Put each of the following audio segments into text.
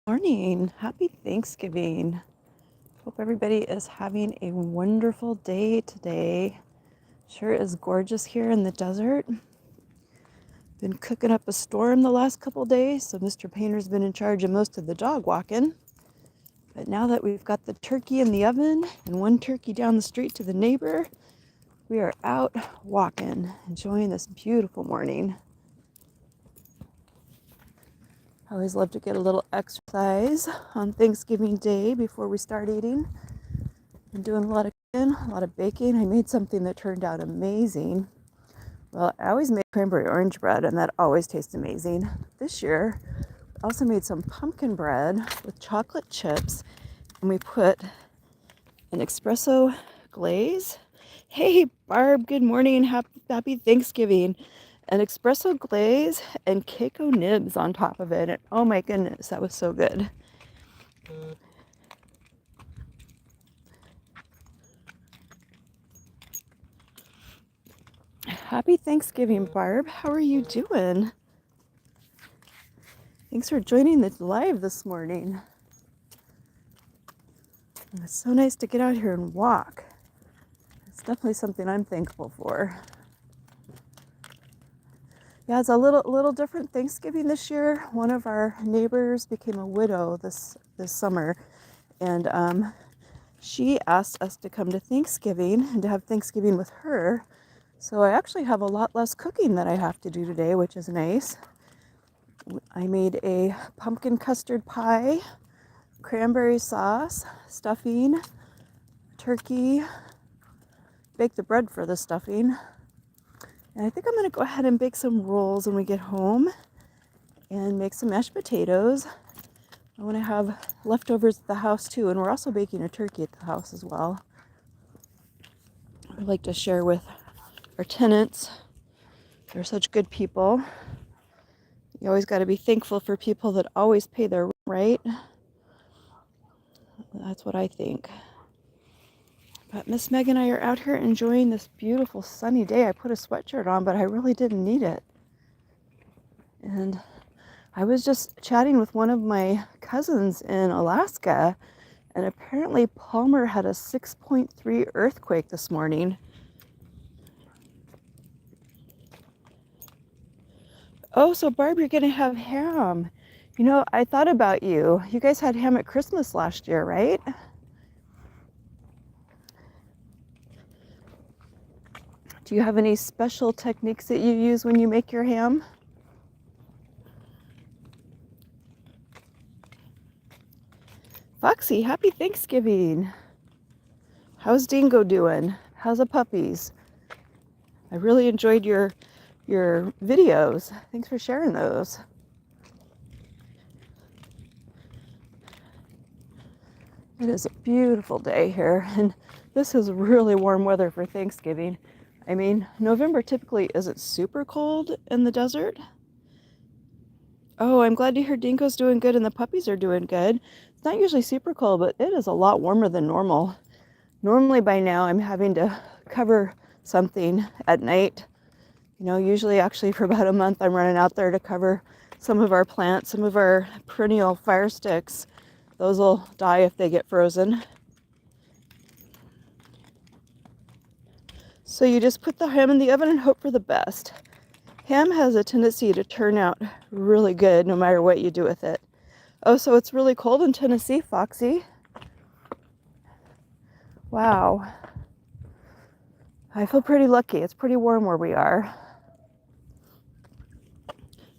Morning. Happy Thanksgiving. Hope everybody is having a wonderful day today. Sure is gorgeous here in the desert. Been cooking up a storm the last couple days, so Mr. Painter's been in charge of most of the dog walking. But now that we've got the turkey in the oven and one turkey down the street to the neighbor, we are out walking, enjoying this beautiful morning. I always love to get a little exercise on Thanksgiving Day before we start eating. Been doing a lot of cooking, a lot of baking. I made something that turned out amazing. Well, I always make cranberry orange bread, and that always tastes amazing. This year, I also made some pumpkin bread with chocolate chips, and we put an espresso glaze. Hey, Barb, good morning. Happy Thanksgiving. An espresso glaze and Keiko nibs on top of it. And oh my goodness, that was so good. Happy Thanksgiving, Barb. How are you doing? Thanks for joining the live this morning. It's so nice to get out here and walk. It's definitely something I'm thankful for. Yeah, it's a little different Thanksgiving this year. One of our neighbors became a widow this summer, and she asked us to come to Thanksgiving and to have Thanksgiving with her. So I actually have a lot less cooking that I have to do today, which is nice. I made a pumpkin custard pie, cranberry sauce, stuffing, turkey, baked the bread for the stuffing. And I think I'm going to go ahead and bake some rolls when we get home and make some mashed potatoes. I want to have leftovers at the house too, and we're also baking a turkey at the house as well. I'd like to share with our tenants. They're such good people. You always got to be thankful for people that always pay their rent, right? That's what I think. But Miss Meg and I are out here enjoying this beautiful sunny day. I put a sweatshirt on, but I really didn't need it. And I was just chatting with one of my cousins in Alaska, and apparently Palmer had a 6.3 earthquake this morning. Oh, so Barb, you're going to have ham. You know, I thought about you. You guys had ham at Christmas last year, right? Do you have any special techniques that you use when you make your ham? Foxy, happy Thanksgiving. How's Dingo doing? How's the puppies? I really enjoyed your videos. Thanks for sharing those. It is a beautiful day here, and this is really warm weather for Thanksgiving. I mean, November typically isn't super cold in the desert. Oh, I'm glad to hear Dingo's doing good and the puppies are doing good. It's not usually super cold, but it is a lot warmer than normal. Normally by now I'm having to cover something at night. You know, usually actually for about a month I'm running out there to cover some of our plants, some of our perennial fire sticks. Those will die if they get frozen. So you just put the ham in the oven and hope for the best. Ham has a tendency to turn out really good no matter what you do with it. Oh, so it's really cold in Tennessee, Foxy. Wow. I feel pretty lucky. It's pretty warm where we are.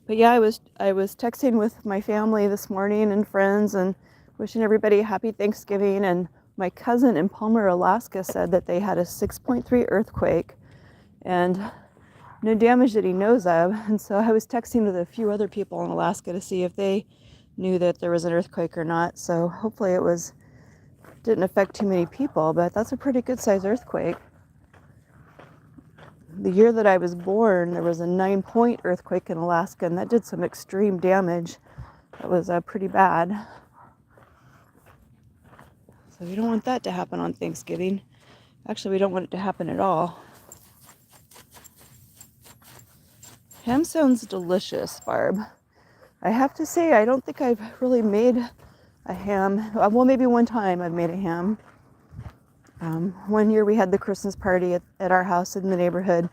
But yeah, I was texting with my family this morning and friends and wishing everybody a happy Thanksgiving. And my cousin in Palmer, Alaska said that they had a 6.3 earthquake and no damage that he knows of. And so I was texting with a few other people in Alaska to see if they knew that there was an earthquake or not. So hopefully didn't affect too many people, but that's a pretty good sized earthquake. The year that I was born, there was a 9-point earthquake in Alaska, and that did some extreme damage. That was pretty bad. So we don't want that to happen on Thanksgiving. Actually, we don't want it to happen at all. Ham sounds delicious, Barb. I have to say, I don't think I've really made a ham. Well, maybe one time I've made a ham. One year we had the Christmas party at our house in the neighborhood,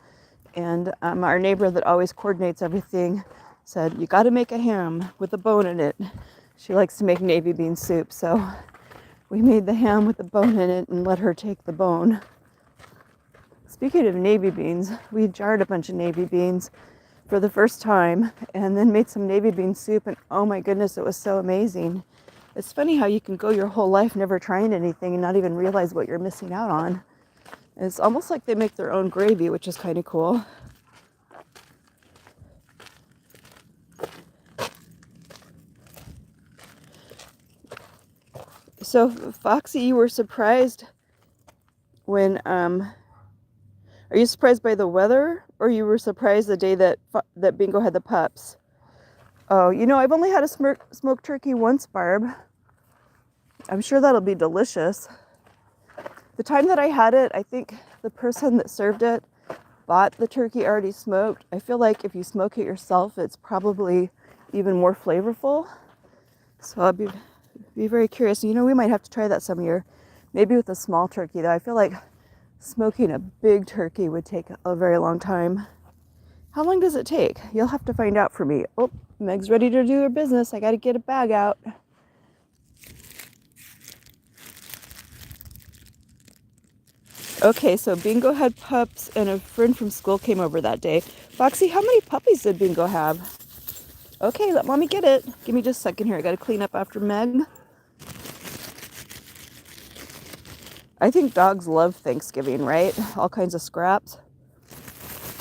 and our neighbor that always coordinates everything said, you got to make a ham with a bone in it. She likes to make navy bean soup, so we made the ham with the bone in it and let her take the bone. Speaking of navy beans, we jarred a bunch of navy beans for the first time and then made some navy bean soup, and oh my goodness, it was so amazing. It's funny how you can go your whole life never trying anything and not even realize what you're missing out on. It's almost like they make their own gravy, which is kind of cool. So, Foxy, you were surprised when, are you surprised by the weather, or you were surprised the day that Bingo had the pups? Oh, you know, I've only had a smoked turkey once, Barb. I'm sure that'll be delicious. The time that I had it, I think the person that served it bought the turkey already smoked. I feel like if you smoke it yourself, it's probably even more flavorful. So I'll be very curious. You know, we might have to try that some year. Maybe with a small turkey, though. I feel like smoking a big turkey would take a very long time. How long does it take? You'll have to find out for me. Oh, Meg's ready to do her business. I got to get a bag out. Okay, so Bingo had pups and a friend from school came over that day. Foxy, how many puppies did Bingo have? Okay, let mommy get it. Give me just a second here. I got to clean up after Meg. I think dogs love Thanksgiving, right? All kinds of scraps.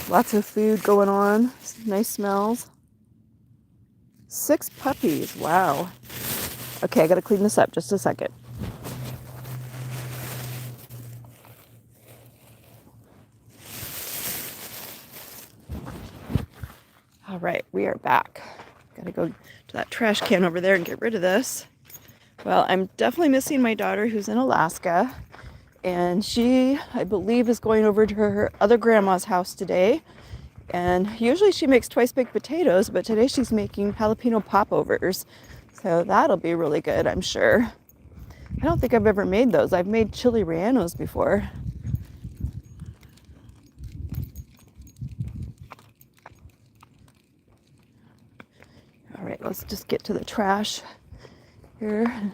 Lots of food going on. Nice smells. 6 puppies. Wow. Okay, I got to clean this up just a second. All right, we are back. Got to go to that trash can over there and get rid of this. Well, I'm definitely missing my daughter who's in Alaska. And she, I believe, is going over to her other grandma's house today. And usually she makes twice baked potatoes, but today she's making jalapeno popovers. So that'll be really good, I'm sure. I don't think I've ever made those. I've made chili rellenos before. All right, let's just get to the trash here.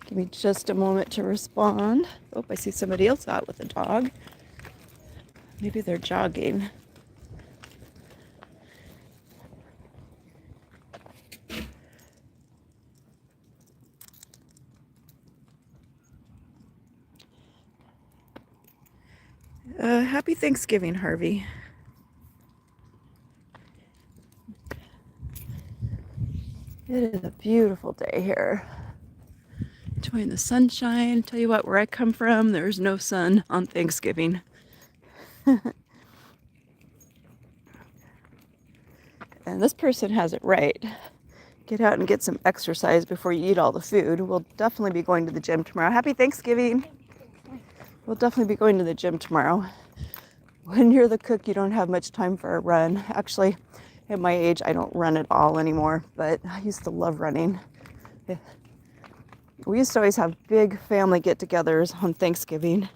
Give me just a moment to respond. Oh, I see somebody else out with a dog. Maybe they're jogging. Happy Thanksgiving, Harvey. It is a beautiful day here. Enjoying the sunshine. Tell you what, where I come from, there's no sun on Thanksgiving. And this person has it right. Get out and get some exercise before you eat all the food. We'll definitely be going to the gym tomorrow. Happy Thanksgiving. We'll definitely be going to the gym tomorrow. When you're the cook, you don't have much time for a run. Actually, at my age, I don't run at all anymore, but I used to love running. We used to always have big family get-togethers on Thanksgiving.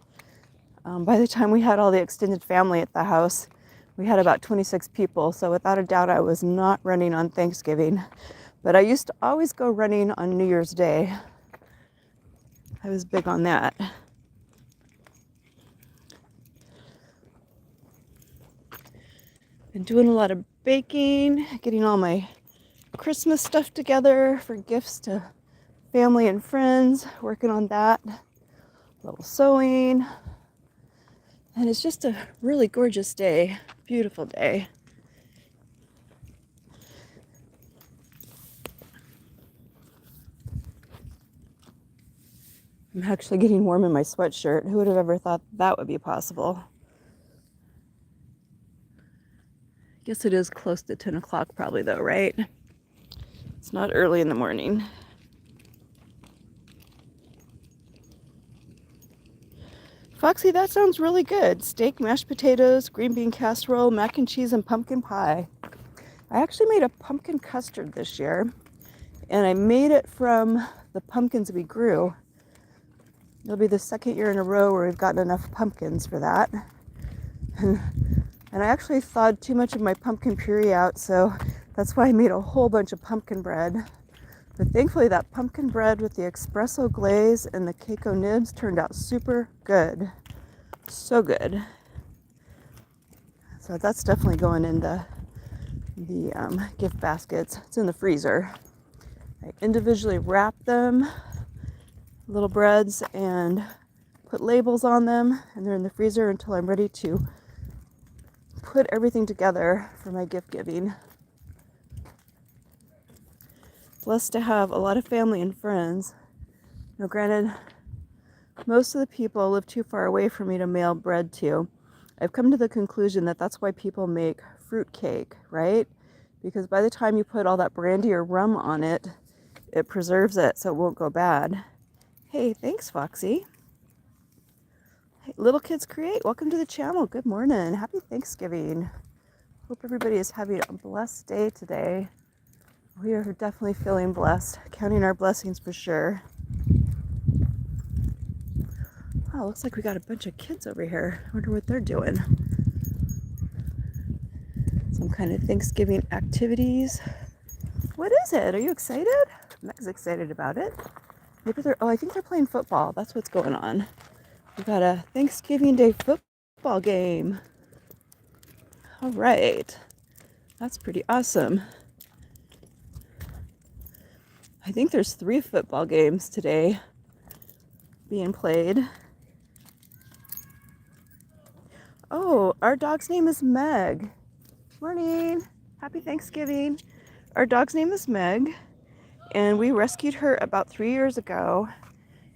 By the time we had all the extended family at the house, we had about 26 people, so without a doubt, I was not running on Thanksgiving. But I used to always go running on New Year's Day. I was big on that. Been doing a lot of baking, getting all my Christmas stuff together for gifts to family and friends, working on that. A little sewing. And it's just a really gorgeous day, beautiful day. I'm actually getting warm in my sweatshirt. Who would have ever thought that would be possible? Guess it is close to 10 o'clock probably though, right? It's not early in the morning. Foxy, that sounds really good. Steak, mashed potatoes, green bean casserole, mac and cheese, and pumpkin pie. I actually made a pumpkin custard this year, and I made it from the pumpkins we grew. It'll be the second year in a row where we've gotten enough pumpkins for that. And I actually thawed too much of my pumpkin puree out, so that's why I made a whole bunch of pumpkin bread. But thankfully that pumpkin bread with the espresso glaze and the Keiko nibs turned out super good. So good. So that's definitely going in the gift baskets. It's in the freezer. I individually wrap them, little breads, and put labels on them, and they're in the freezer until I'm ready to put everything together for my gift giving. Blessed to have a lot of family and friends. Now, granted, most of the people live too far away for me to mail bread to. I've come to the conclusion that that's why people make fruit cake, right? Because by the time you put all that brandy or rum on it, it preserves it so it won't go bad. Hey, thanks, Foxy. Hey, Little Kids Create, welcome to the channel. Good morning. Happy Thanksgiving. Hope everybody is having a blessed day today. We are definitely feeling blessed, counting our blessings for sure. Oh, looks like we got a bunch of kids over here. I wonder what they're doing. Some kind of Thanksgiving activities. What is it? Are you excited? Meg's excited about it. Maybe I think they're playing football. That's what's going on. We got a Thanksgiving Day football game. All right. That's pretty awesome. I think there's 3 football games today being played. Oh, our dog's name is Meg. Morning. Happy Thanksgiving. Our dog's name is Meg, and we rescued her about 3 years ago,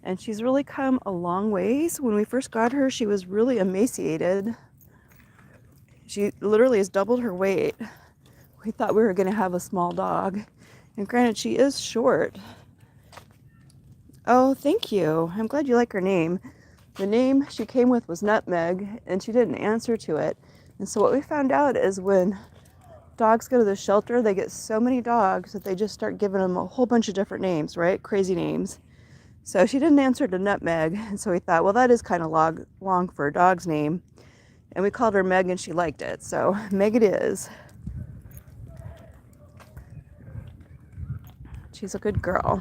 and she's really come a long ways. When we first got her, she was really emaciated. She literally has doubled her weight. We thought we were going to have a small dog. And granted, she is short. Oh, thank you. I'm glad you like her name. The name she came with was Nutmeg, and she didn't answer to it. And so what we found out is when dogs go to the shelter, they get so many dogs that they just start giving them a whole bunch of different names, right? Crazy names. So she didn't answer to Nutmeg, and so we thought, well, that is kind of long for a dog's name. And we called her Meg, and she liked it. So Meg it is. She's a good girl.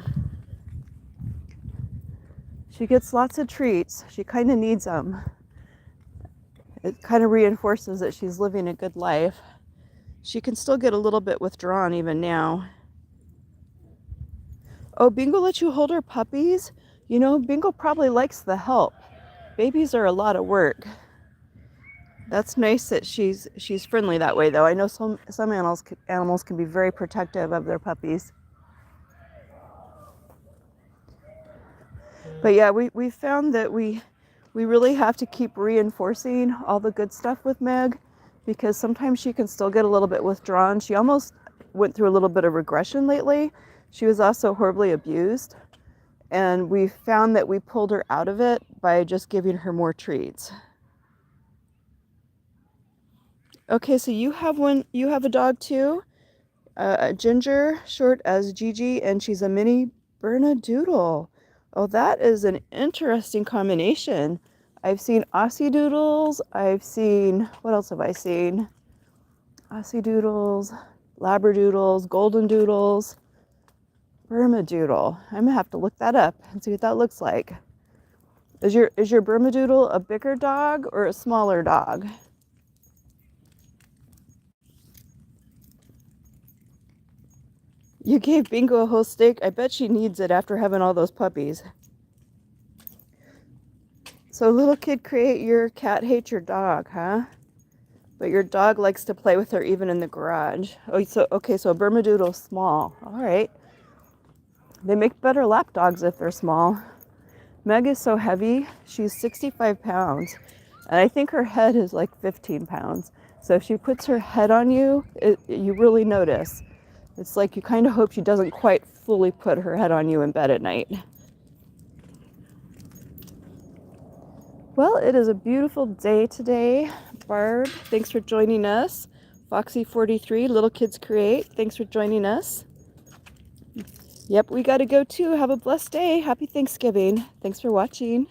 She gets lots of treats. She kind of needs them. It kind of reinforces that she's living a good life. She can still get a little bit withdrawn even now. Oh, Bingo let you hold her puppies? You know, Bingo probably likes the help. Babies are a lot of work. That's nice that she's friendly that way, though. I know some animals can be very protective of their puppies. But yeah, we found that we really have to keep reinforcing all the good stuff with Meg, because sometimes she can still get a little bit withdrawn. She almost went through a little bit of regression lately. She was also horribly abused, and we found that we pulled her out of it by just giving her more treats. Okay, so you have a dog too, a ginger, short as Gigi, and she's a mini Bernedoodle. Oh, that is an interesting combination. I've seen Aussie Doodles. What else have I seen? Aussie Doodles, Labradoodles, Golden Doodles, Bernedoodle. I'm gonna have to look that up and see what that looks like. Is your Bernedoodle a bigger dog or a smaller dog? You gave Bingo a whole steak. I bet she needs it after having all those puppies. So Little Kid Create, your cat hates your dog, huh? But your dog likes to play with her even in the garage. Oh, so a Bernedoodle's small. All right. They make better lap dogs if they're small. Meg is so heavy. She's 65 pounds. And I think her head is like 15 pounds. So if she puts her head on you, you really notice. It's like you kind of hope she doesn't quite fully put her head on you in bed at night. Well, it is a beautiful day today. Barb, thanks for joining us. Foxy43, Little Kids Create, thanks for joining us. Yep, we got to go too. Have a blessed day. Happy Thanksgiving. Thanks for watching.